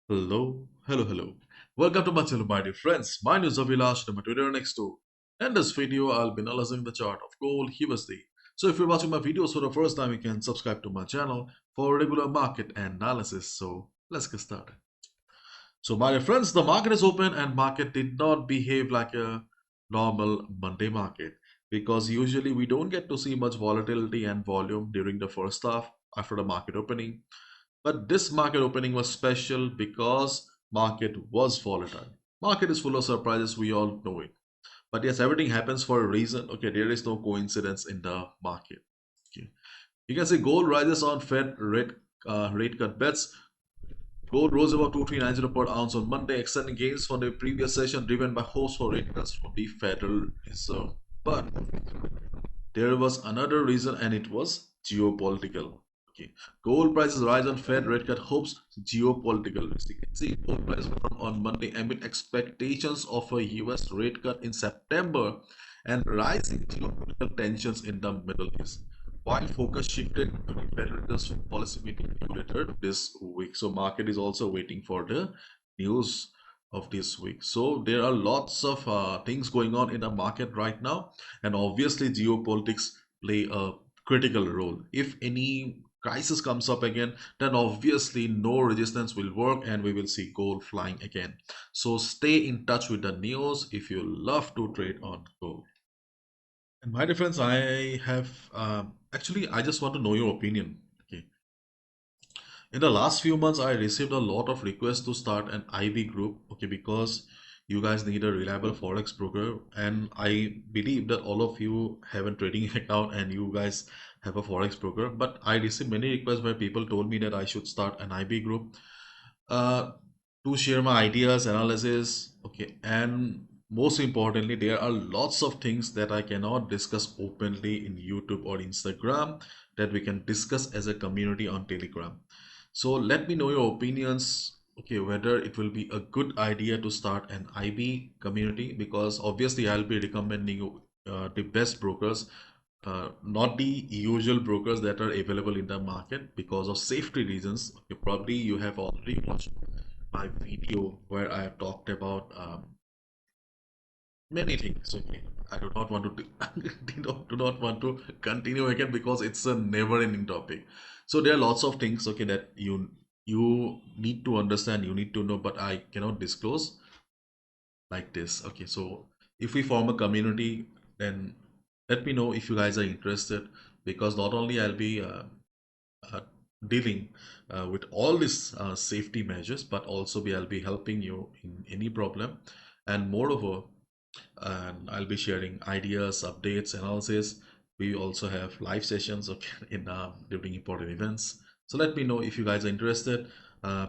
Hello. Welcome to my channel, my dear friends. My name is Avilash, I'm a Twitter next door. In this video, I'll be analyzing the chart of gold USD. So if you're watching my videos for the first time, you can subscribe to my channel for regular market analysis. So let's get started. So my dear friends, the market is open and market did not behave like a normal Monday market because usually we don't get to see much volatility and volume during the first half after the market opening. But this market opening was special because market was volatile. Market is full of surprises, we all know it. But yes, everything happens for a reason. Okay, there is no coincidence in the market. Okay. You can see gold rises on Fed rate cut bets. Gold rose about 2390 per ounce on Monday, extending gains from the previous session driven by hopes for rate cuts from the Federal Reserve. But there was another reason, and it was geopolitical. Okay, gold prices rise on Fed rate cut hopes, geopolitical risk. You can see gold price from on Monday amid expectations of a U.S. rate cut in September and rising geopolitical tensions in the Middle East. While focus shifted to the Federal Reserve policy meeting later this week, so market is also waiting for the news of this week. So there are lots of things going on in the market right now, and obviously geopolitics play a critical role. If any crisis comes up again, then obviously no resistance will work and we will see gold flying again. So stay in touch with the news if you love to trade on gold. And my dear friends, I have actually I just want to know your opinion. Okay, in the last few months, I received a lot of requests to start an IB group, okay, because you guys need a reliable Forex broker. And I believe that all of you have a trading account and you guys have a Forex broker. But I received many requests where people told me that I should start an IB group uh, to share my ideas, analysis, okay, and most importantly, there are lots of things that I cannot discuss openly in YouTube or Instagram that we can discuss as a community on Telegram. So let me know your opinions, okay, whether it will be a good idea to start an IB community, because obviously I'll be recommending you the best brokers, not the usual brokers that are available in the market because of safety reasons. Okay, probably you have already watched my video where I have talked about many things. Okay, I do not want to do not want to continue again because it's a never-ending topic. So there are lots of things, okay, that you need to understand, you need to know, but I cannot disclose like this. Okay, so if we form a community, then let me know if you guys are interested, because not only I'll be uh, dealing with all these safety measures, but also I'll be helping you in any problem. And moreover, and I'll be sharing ideas, updates, analysis. We also have live sessions, okay, in during important events. So let me know if you guys are interested.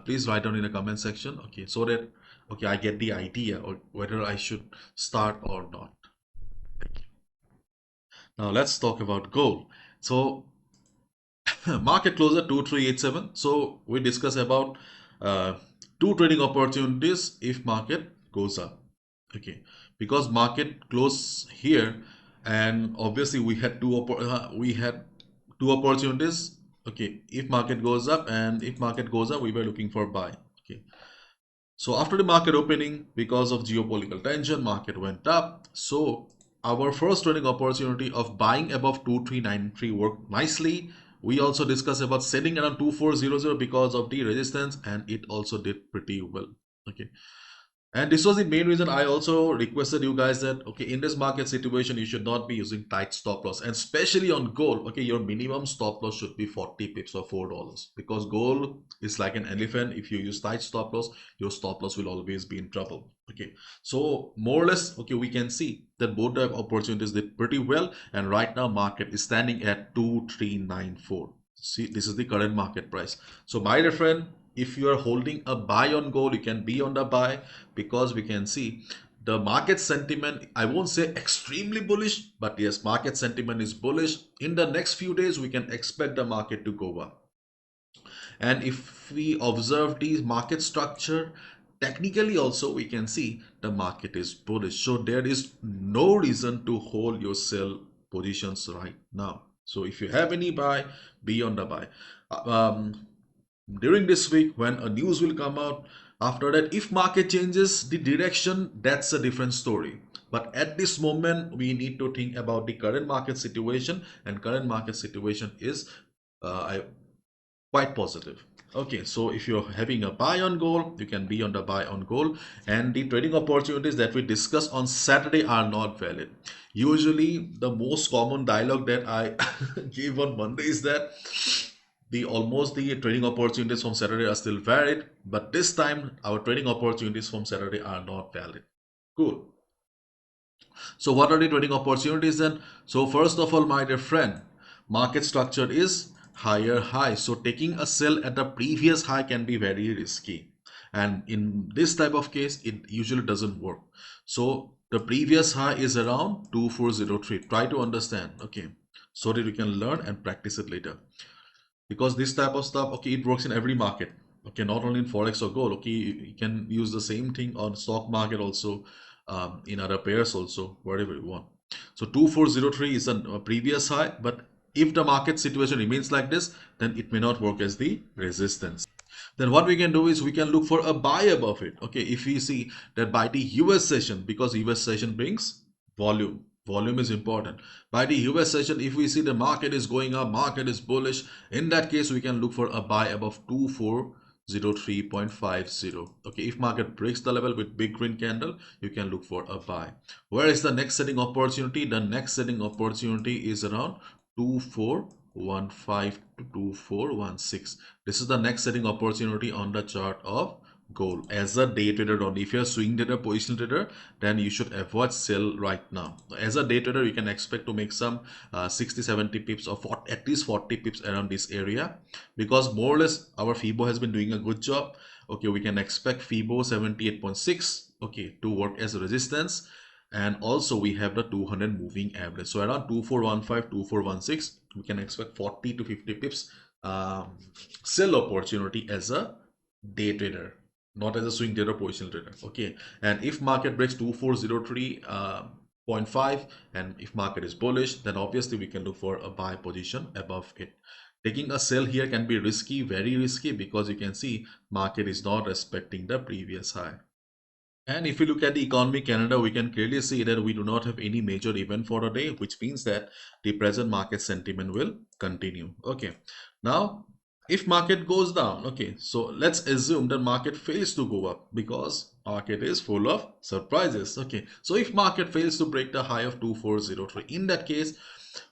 Please write down in the comment section, okay, so that okay I get the idea or whether I should start or not. Thank you. Now let's talk about gold. So market closer 2387. So we discuss about uh, two trading opportunities if market goes up. Okay, because market close here, and obviously we had two opportunities. Okay, if market goes up and if market goes up, we were looking for buy. Okay, so after the market opening, because of geopolitical tension, market went up. So our first trading opportunity of buying above 2393 worked nicely. We also discussed about selling around 2400 because of the resistance, and it also did pretty well. Okay, and this was the main reason I also requested you guys that, okay, in this market situation, you should not be using tight stop loss. And especially on gold, okay, your minimum stop loss should be 40 pips or $4. Because gold is like an elephant. If you use tight stop loss, your stop loss will always be in trouble. Okay, so more or less, okay, we can see that both the opportunities did pretty well. And right now, market is standing at 2394. See, this is the current market price. So my dear friend, if you are holding a buy on gold, you can be on the buy, because we can see the market sentiment, I won't say extremely bullish, but yes, market sentiment is bullish. In the next few days, we can expect the market to go up. And if we observe the market structure, technically also we can see the market is bullish. So there is no reason to hold your sell positions right now. So if you have any buy, be on the buy. Uh, Um, During this week when a news will come out, After that, if market changes the direction, that's a different story. But at this moment, we need to think about the current market situation, and current market situation is quite positive. Okay, so if you're having a buy on gold, you can be on the buy on gold, and the trading opportunities that we discussed on Saturday are not valid. Usually, the most common dialogue that I give on Monday is that the trading opportunities from Saturday are still valid, but this time our trading opportunities from Saturday are not valid. Cool. So what are the trading opportunities then? So first of all, my dear friend, market structure is higher high. So taking a sell at the previous high can be very risky. And in this type of case, it usually doesn't work. So the previous high is around 2403. Try to understand, okay, so that you can learn and practice it later. Because this type of stuff, okay, it works in every market. Okay, not only in Forex or gold. Okay, you can use the same thing on stock market also, in other pairs also, wherever you want. So 2403 is a previous high, but if the market situation remains like this, then it may not work as the resistance. Then what we can do is we can look for a buy above it. Okay, if we see that by the US session, because US session brings volume is important. By the US session, if we see the market is going up, market is bullish, in that case we can look for a buy above 2403.50. Okay, if market breaks the level with big green candle, you can look for a buy. Where is the next setting opportunity? The next setting opportunity is around 2415 to 2416. This is the next setting opportunity on the chart of gold. As a day trader only, if you're a swing trader, positional trader, then you should avoid sell right now. As a day trader, you can expect to make some 60-70 pips or 40, at least 40 pips around this area, because more or less our FIBO has been doing a good job. Okay, we can expect FIBO 78.6, okay, to work as a resistance. And also we have the 200 moving average. So around 2415, 2416, we can expect 40 to 50 pips sell opportunity as a day trader, not as a swing trader, positional trader. Okay, and if market breaks 2403.5 and if market is bullish, then obviously we can look for a buy position above it. Taking a sell here can be risky, very risky, because you can see market is not respecting the previous high. And if we look at the economy Canada, we can clearly see that we do not have any major event for a day, which means that the present market sentiment will continue. Okay, now if market goes down, okay, so let's assume that market fails to go up, because market is full of surprises. Okay, so if market fails to break the high of 2403, in that case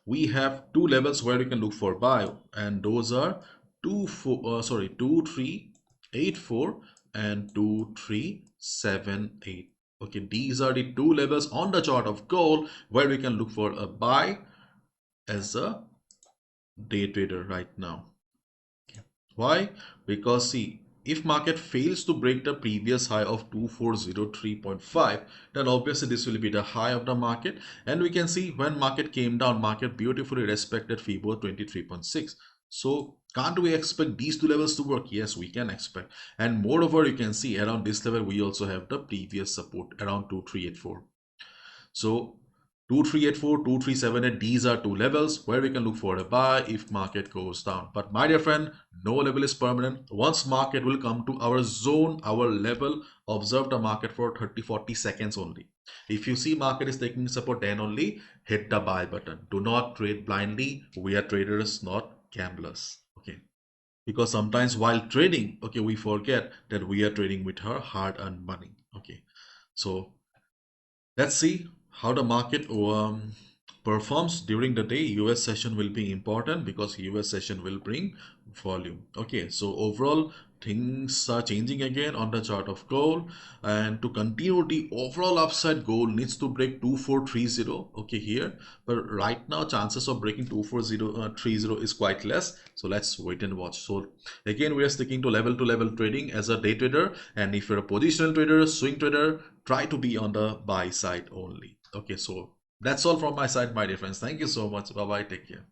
we have two levels where we can look for buy, and those are 2384 and 2378. Okay, these are the two levels on the chart of gold where we can look for a buy as a day trader right now. Okay. Why? Because see, if market fails to break the previous high of 2403.5, then obviously this will be the high of the market. And we can see when market came down, market beautifully respected FIBO 23.6. So can't we expect these two levels to work? Yes, we can expect. And moreover, you can see around this level, we also have the previous support around 2384. So 2384, 2378, these are two levels where we can look for a buy if market goes down. But my dear friend, no level is permanent. Once market will come to our zone, our level, observe the market for 30-40 seconds only. If you see market is taking support, then only hit the buy button. Do not trade blindly. We are traders, not gamblers. Okay, because sometimes while trading, okay, we forget that we are trading with our hard-earned money. Okay, so let's see how the market performs during the day. US session will be important because US session will bring volume. Okay, so overall things are changing again on the chart of gold, and to continue the overall upside, gold needs to break 2430. Okay, here, but right now chances of breaking 2430 is quite less, so let's wait and watch. So again, we are sticking to level trading as a day trader, and if you're a positional trader, swing trader, try to be on the buy side only. Okay, so that's all from my side, my dear friends. Thank you so much. Bye bye, take care.